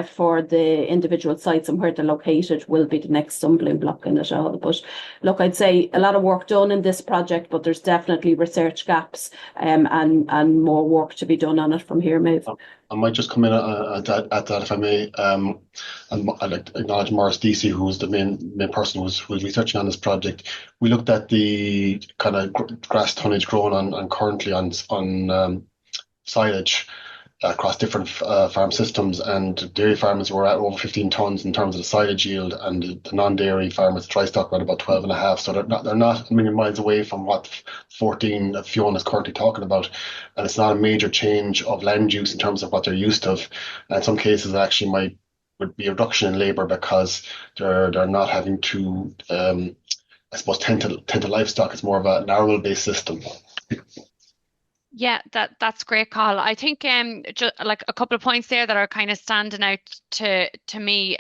for the individual sites and where they're located will be the next stumbling block in it all. But look, I'd say a lot of work done in this project, but there's definitely research gaps and more work to be done on it from here, Méabh. I might just come in at that, if I may. And I'd like to acknowledge Maurice Deasy, who was the main person who was researching on this project. We looked at the kind of grass tonnage grown on currently on silage across different farm systems, and dairy farmers were at over 15 tons in terms of the silage yield, and the non-dairy farmers, dry stock, were at about 12 and a half. So they're not a million miles away from what 14 that Fiona is currently talking about, and it's not a major change of land use in terms of what they're used to. And in some cases, it actually would be a reduction in labour because they're not having to, I suppose, tend to livestock. It's more of an arable based system. Yeah, that's great, call. I think just like a couple of points there that are kind of standing out to me,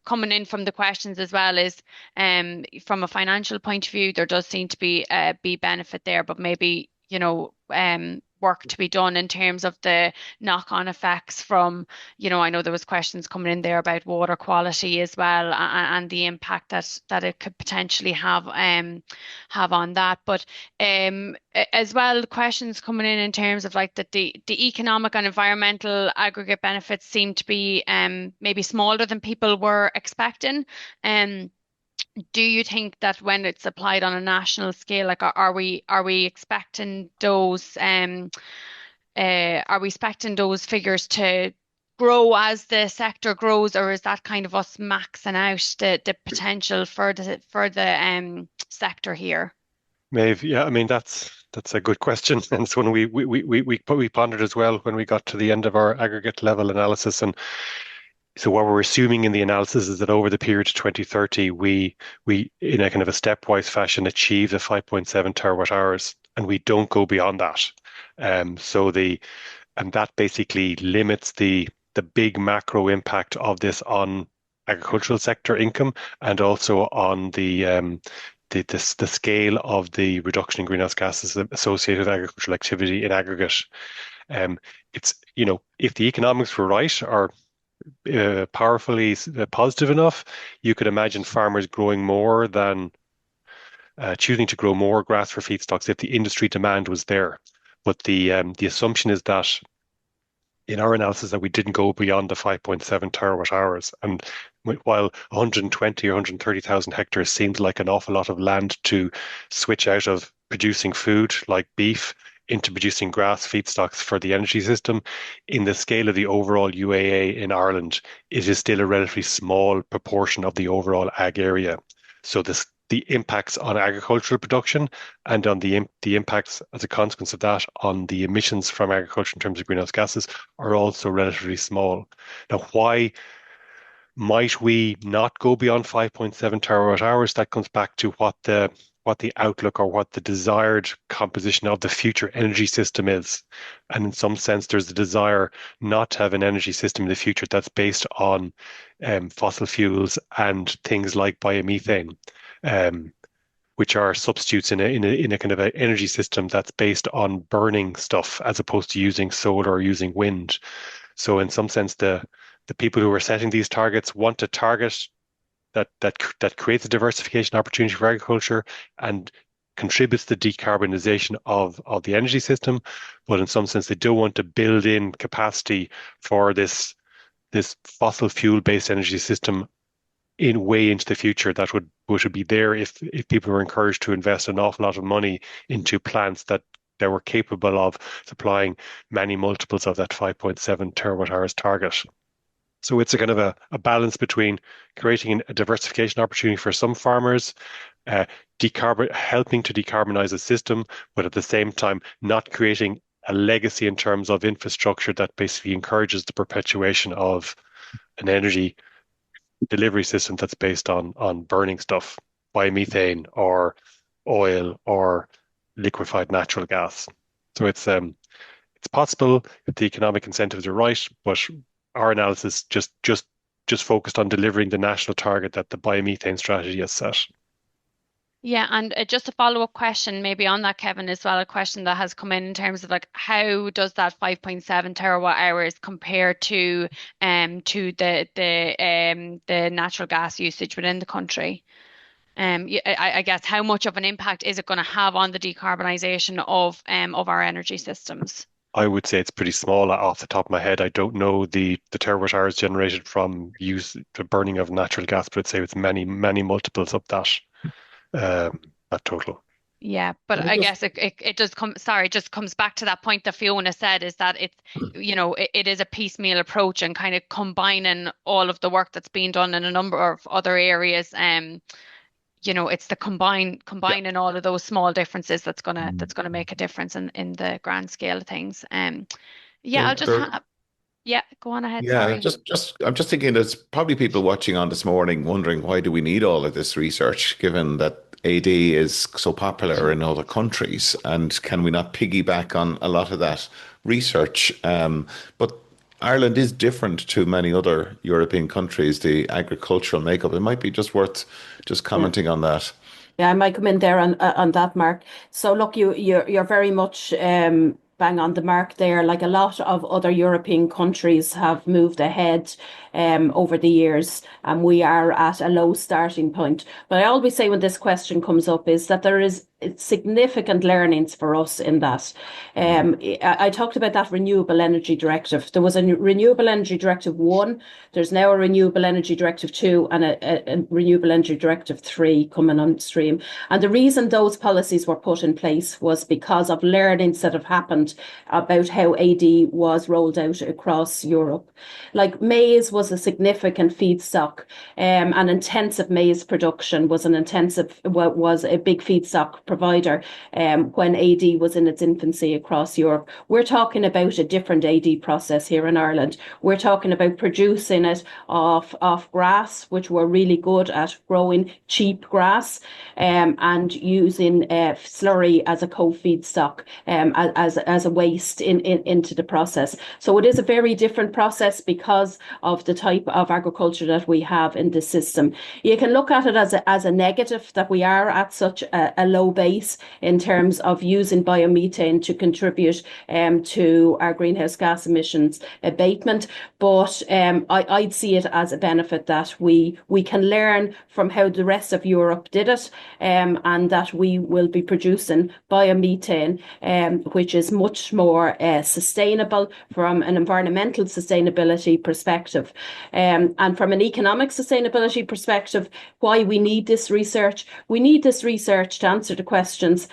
coming in from the questions as well, is from a financial point of view, there does seem to be benefit there, but maybe work to be done in terms of the knock-on effects from, I know there was questions coming in there about water quality as well, and the impact that it could potentially have on that. But as well, questions coming in terms of like that the economic and environmental aggregate benefits seem to be maybe smaller than people were expecting. Do you think that when it's applied on a national scale, like are we expecting those figures to grow as the sector grows, or is that kind of us maxing out the potential for the sector here? Méabh, yeah, I mean that's a good question, and it's one we pondered as well when we got to the end of our aggregate level analysis. And so what we're assuming in the analysis is that over the period to 2030, we in a kind of a stepwise fashion achieve the 5.7 terawatt hours, and we don't go beyond that. And that basically limits the big macro impact of this on agricultural sector income, and also on the scale of the reduction in greenhouse gases associated with agricultural activity in aggregate. It's if the economics were right, or powerfully positive enough, you could imagine farmers growing more than choosing to grow more grass for feedstocks if the industry demand was there. But the assumption is that in our analysis that we didn't go beyond the 5.7 terawatt hours. And while 120 or 130,000 hectares seemed like an awful lot of land to switch out of producing food like beef, into producing grass feedstocks for the energy system, in the scale of the overall UAA in Ireland, it is still a relatively small proportion of the overall ag area. So the impacts on agricultural production and on the impacts as a consequence of that on the emissions from agriculture in terms of greenhouse gases are also relatively small. Now, why might we not go beyond 5.7 terawatt hours? That comes back to what the outlook or what the desired composition of the future energy system is. And in some sense, there's a desire not to have an energy system in the future that's based on fossil fuels and things like biomethane, which are substitutes in a kind of an energy system that's based on burning stuff as opposed to using solar or using wind. So in some sense, the people who are setting these targets want to target that creates a diversification opportunity for agriculture and contributes to the decarbonization of the energy system. But in some sense, they don't want to build in capacity for this fossil fuel based energy system way into the future that would be there if people were encouraged to invest an awful lot of money into plants that were capable of supplying many multiples of that 5.7 terawatt hours target. So it's a kind of a balance between creating a diversification opportunity for some farmers, helping to decarbonize a system, but at the same time not creating a legacy in terms of infrastructure that basically encourages the perpetuation of an energy delivery system that's based on burning stuff, biomethane or oil or liquefied natural gas. So it's possible if the economic incentives are right, but our analysis just focused on delivering the national target that the biomethane strategy has set. Yeah, and just a follow-up question maybe on that, Kevin, as well, a question that has come in terms of like how does that 5.7 terawatt hours compare to the natural gas usage within the country? I guess how much of an impact is it going to have on the decarbonisation of our energy systems? I would say it's pretty small off the top of my head. I don't know the terawatt hours generated from the burning of natural gas, but I'd say it's many multiples of that total. Yeah, but I guess it does just comes back to that point that Fiona said, is that it's, it is a piecemeal approach and kind of combining all of the work that's being done in a number of other areas. It's the combining all of those small differences that's gonna make a difference in the grand scale of things. Go on ahead. Yeah, Sorry. I'm just thinking there's probably people watching on this morning wondering why do we need all of this research given that AD is so popular in other countries, and can we not piggyback on a lot of that research? But Ireland is different to many other European countries, the agricultural makeup. It might be just worth just commenting on that. Yeah, I might come in there on that, Mark. So look, you're very much bang on the mark there. Like a lot of other European countries have moved ahead over the years, and we are at a low starting point. But I always say when this question comes up is that there is significant learnings for us in that. I talked about that Renewable Energy Directive. There was a Renewable Energy Directive 1, there's now a Renewable Energy Directive 2 and a Renewable Energy Directive 3 coming on stream. And the reason those policies were put in place was because of learnings that have happened about how AD was rolled out across Europe. Like maize was a significant feedstock, and intensive maize production was a big feedstock provider when AD was in its infancy across Europe. We're talking about a different AD process here in Ireland. We're talking about producing it off grass, which we're really good at growing cheap grass, and using slurry as a co-feedstock, as a waste into the process. So it is a very different process because of the type of agriculture that we have in the system. You can look at it as a negative that we are at such a low base in terms of using biomethane to contribute to our greenhouse gas emissions abatement. But I'd see it as a benefit that we can learn from how the rest of Europe did it, and that we will be producing biomethane, which is much more sustainable from an environmental sustainability perspective. And from an economic sustainability perspective, why we need this research? We need this research to answer the questions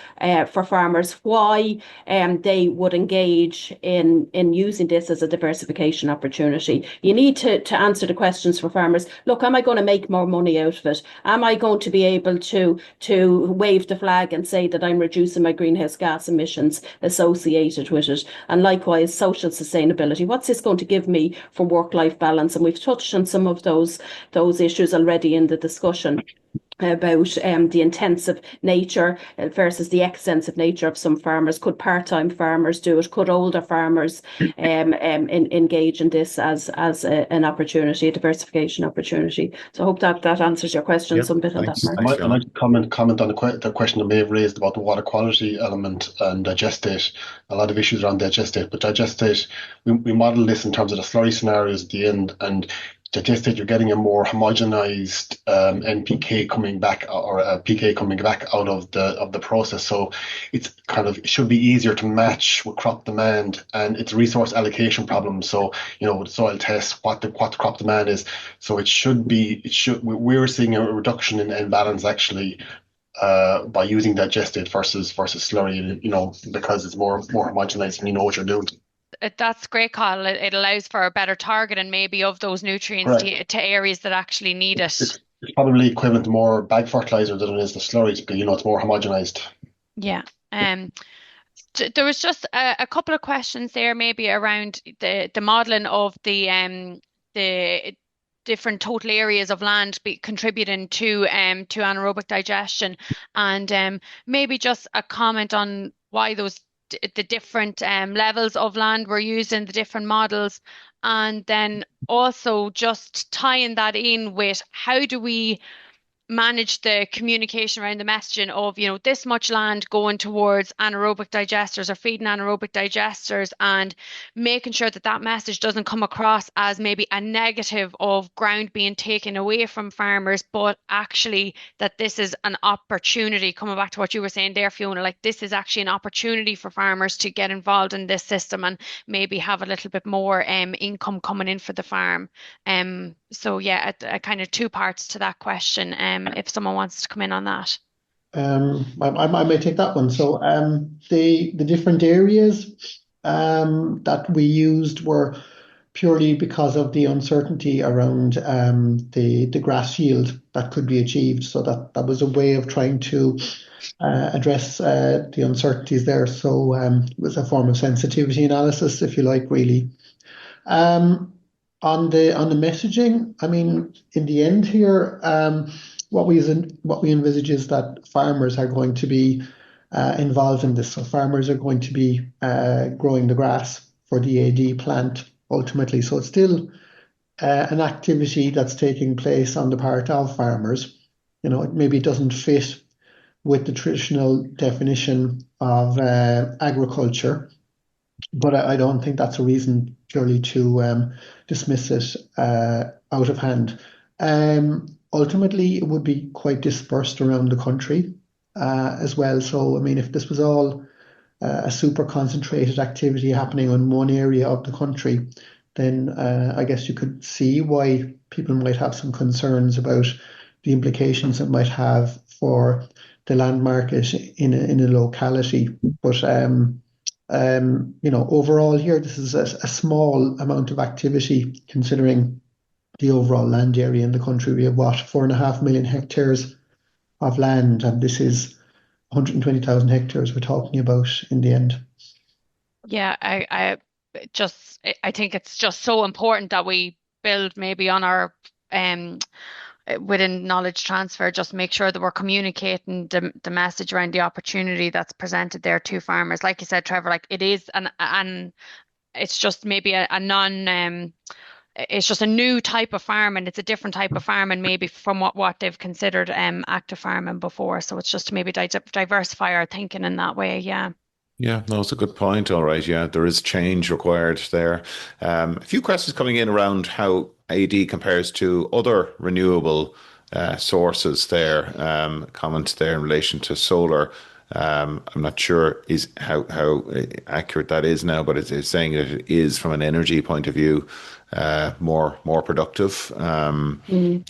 for farmers why they would engage in using this as a diversification opportunity. You need to answer the questions for farmers. Look, am I going to make more money out of it? Am I going to be able to wave the flag and say that I'm reducing my greenhouse gas emissions associated with it? And likewise, social sustainability. What's this going to give me for work-life balance? And we've touched on some of those issues already in the discussion about the intensive nature versus the extensive nature of some farmers. Could part-time farmers do it? Could older farmers engage in this as an opportunity, a diversification opportunity? So I hope that answers your question some bit on that, Mark. I might comment on the question that Méabh raised about the water quality element and digestate. A lot of issues around digestate, but digestate, we model this in terms of the slurry scenarios at the end, and digestate, you're getting a more homogenized NPK coming back, or a PK coming back out of the process. So it should be easier to match with crop demand, and it's a resource allocation problem. So with soil tests, what the crop demand is. So we're seeing a reduction in balance actually by using digestate versus slurry, because it's more homogenized and you know what you're doing. That's great, Carl. It allows for a better target and maybe of those nutrients to areas that actually need it. It's probably equivalent to more bag fertilizer than it is the slurry, because it's more homogenized. Yeah. There was just a couple of questions there, maybe around the modelling of the different total areas of land contributing to anaerobic digestion, and maybe just a comment on why the different levels of land were used in the different models, and then also just tying that in with how do we manage the communication around the messaging of this much land going towards anaerobic digesters or feeding anaerobic digesters, and making sure that message doesn't come across as maybe a negative of ground being taken away from farmers, but actually that this is an opportunity. Coming back to what you were saying there, Fiona, like this is actually an opportunity for farmers to get involved in this system and maybe have a little bit more income coming in for the farm. So yeah, a kind of two parts to that question. If someone wants to come in on that. I may take that one. So the different areas that we used were purely because of the uncertainty around the grass yield that could be achieved. So that was a way of trying to address the uncertainties there. So it was a form of sensitivity analysis, if you like, really. On the messaging, I mean, in the end here, what we envisage is that farmers are going to be involved in this. So farmers are going to be growing the grass for the AD plant ultimately. So it's still an activity that's taking place on the part of farmers. Maybe it doesn't fit with the traditional definition of agriculture, but I don't think that's a reason purely to dismiss it out of hand. Ultimately, it would be quite dispersed around the country as well. So, I mean, if this was all a super concentrated activity happening on one area of the country, then I guess you could see why people might have some concerns about the implications it might have for the land market in a locality. But overall here, this is a small amount of activity considering the overall land area in the country. We have 4.5 million hectares of land, and this is 120,000 hectares we're talking about in the end. Yeah, I think it's just so important that we build maybe on our within knowledge transfer, just make sure that we're communicating the message around the opportunity that's presented there to farmers. Like you said, Trevor, like it is an it's just maybe a non it's just a new type of farm, and it's a different type of farm, and maybe from what they've considered active farming before. So it's just to maybe diversify our thinking in that way. Yeah. Yeah, no, it's a good point. All right. Yeah, there is change required there. A few questions coming in around how AD compares to other renewable sources there. Comments there in relation to solar. I'm not sure how accurate that is now, but it's saying that it is from an energy point of view more productive. I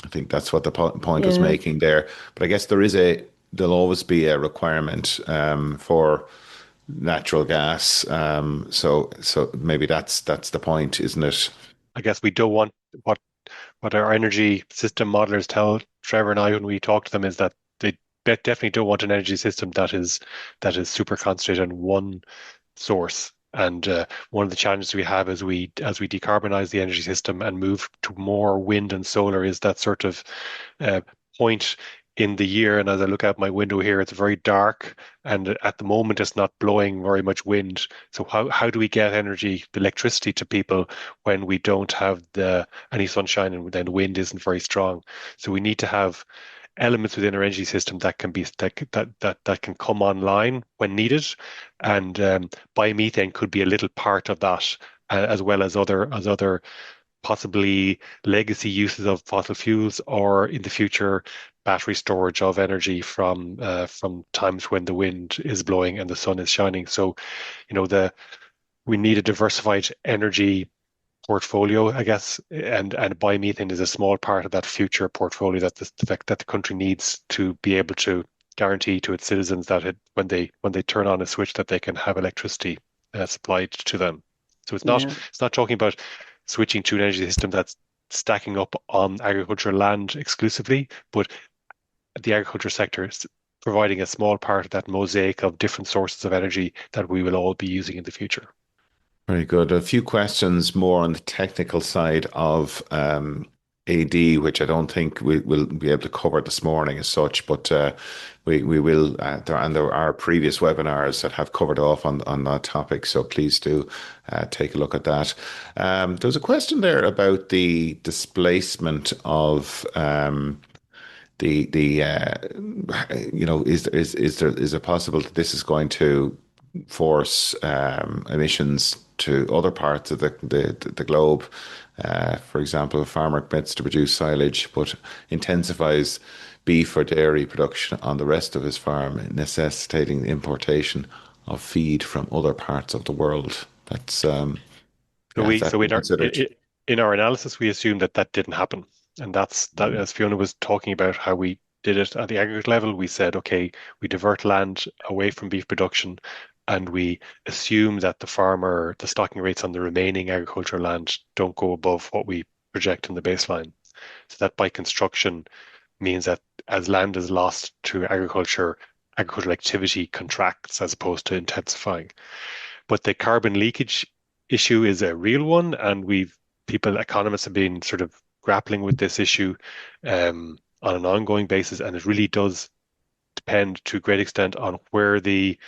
think that's what the point was making there. But I guess there is there'll always be a requirement for natural gas. So maybe that's the point, isn't it? I guess we don't want what our energy system modelers tell Trevor and I when we talk to them is that they definitely don't want an energy system that is super concentrated on one source. And one of the challenges we have as we decarbonize the energy system and move to more wind and solar is that sort of uh, point in the year. And as I look out my window here, it's very dark, and at the moment it's not blowing very much wind. So how do we get energy, electricity to people when we don't have any sunshine and then the wind isn't very strong? So we need to have elements within our energy system that can be that can come online when needed, and biomethane could be a little part of that, as well as other possibly legacy uses of fossil fuels, or in the future battery storage of energy from times when the wind is blowing and the sun is shining. So, we need a diversified energy portfolio, I guess, and biomethane is a small part of that future portfolio that the country needs to be able to guarantee to its citizens that when they turn on a switch that they can have electricity supplied to them. So Yeah. it's not talking about switching to an energy system that's stacking up on agricultural land exclusively, but the agriculture sector is providing a small part of that mosaic of different sources of energy that we will all be using in the future. Very good. A few questions more on the technical side of AD, which I don't think we will be able to cover this morning as such, but we will. There are previous webinars that have covered off on that topic, so please do take a look at that. There's a question there about the displacement of is it possible that this is going to force emissions to other parts of the globe? For example, a farmer commits to produce silage but intensifies beef or dairy production on the rest of his farm, necessitating the importation of feed from other parts of the world. That's So has we that so been in our considered? in our analysis, we assumed that didn't happen, and that as Fiona was talking about how we did it at the aggregate level. We said, okay, we divert land away from beef production, and we assume that the stocking rates on the remaining agricultural land don't go above what we project in the baseline. So that by construction means that as land is lost to agriculture, agricultural activity contracts as opposed to intensifying. But the carbon leakage issue is a real one, and economists have been sort of grappling with this issue on an ongoing basis, and it really does depend to a great extent on where the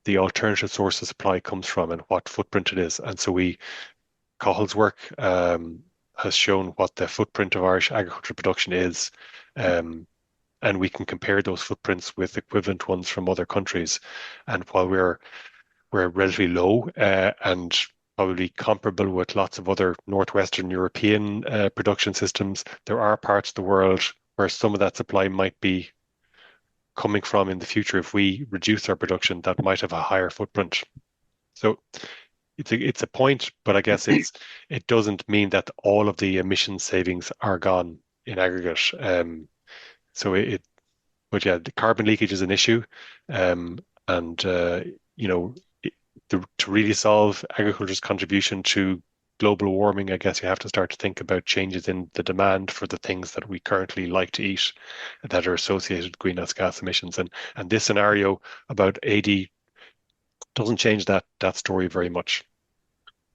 alternative source of supply comes from and what footprint it is. And so Cahill's work has shown what the footprint of Irish agricultural production is, and we can compare those footprints with equivalent ones from other countries. And while we're relatively low and probably comparable with lots of other Northwestern European production systems, there are parts of the world where some of that supply might be coming from in the future if we reduce our production that might have a higher footprint. So it's a point, but I guess it doesn't mean that all of the emission savings are gone in aggregate. But yeah, the carbon leakage is an issue, and to really solve agriculture's contribution to global warming, I guess you have to start to think about changes in the demand for the things that we currently like to eat that are associated with greenhouse gas emissions. And this scenario about AD doesn't change that story very much.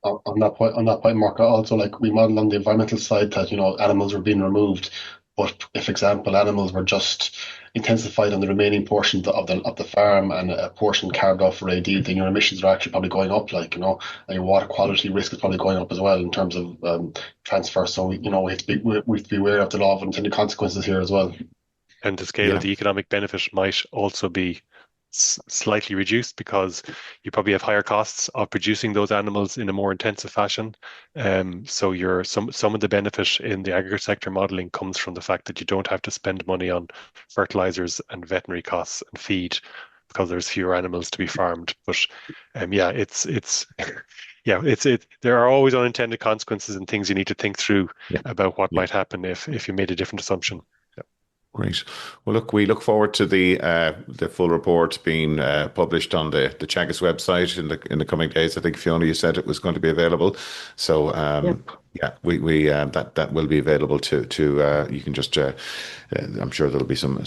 On that point, Mark, also like we model on the environmental side that animals were being removed, but if, for example, animals were just intensified on the remaining portion of the farm and a portion carved off for AD, then your emissions are actually probably going up, and your water quality risk is probably going up as well in terms of transfer. So we have to be aware of the law of unintended consequences here as well. And the scale of the economic benefit might also be slightly reduced because you probably have higher costs of producing those animals in a more intensive fashion. So some of the benefit in the aggregate sector modeling comes from the fact that you don't have to spend money on fertilizers and veterinary costs and feed because there's fewer animals to be farmed. But there are always unintended consequences and things you need to think through about what might happen if you made a different assumption. Great. Well, look, we look forward to the full report being published on the Teagasc website in the coming days. I think Fiona, you said it was going to be available, so yeah, we that will be available to you can just I'm sure there'll be some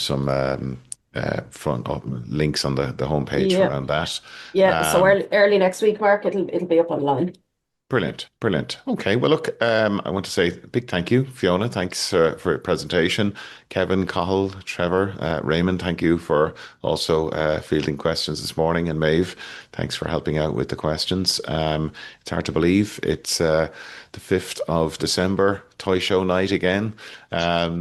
front links on the homepage Yeah. around that. So early next week, Mark, it'll be up online. Brilliant, brilliant. Okay, well, look, I want to say a big thank you, Fiona. Thanks for your presentation. Kevin, Cathal, Trevor, Raymond, thank you for also fielding questions this morning. And Méabh, thanks for helping out with the questions. It's hard to believe it's the 5th of December, toy show night again.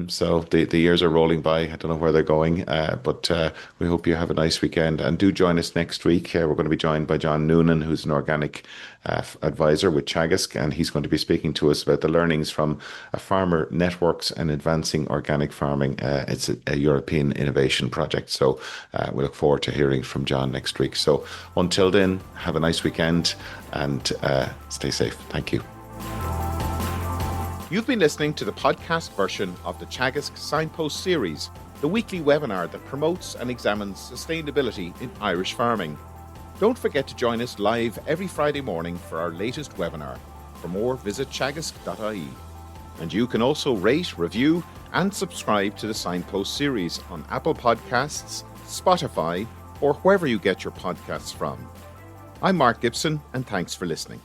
So the years are rolling by. I don't know where they're going, but we hope you have a nice weekend. And do join us next week. We're going to be joined by John Noonan, who's an organic advisor with Teagasc, and he's going to be speaking to us about the learnings from a farmer networks and advancing organic farming. It's a European innovation project. So we look forward to hearing from John next week. So until then, have a nice weekend and stay safe. Thank you. You've been listening to the podcast version of the Teagasc Signpost Series, the weekly webinar that promotes and examines sustainability in Irish farming. Don't forget to join us live every Friday morning for our latest webinar. For more, visit teagasc.ie. And you can also rate, review, and subscribe to the Signpost Series on Apple Podcasts, Spotify, or wherever you get your podcasts from. I'm Mark Gibson, and thanks for listening.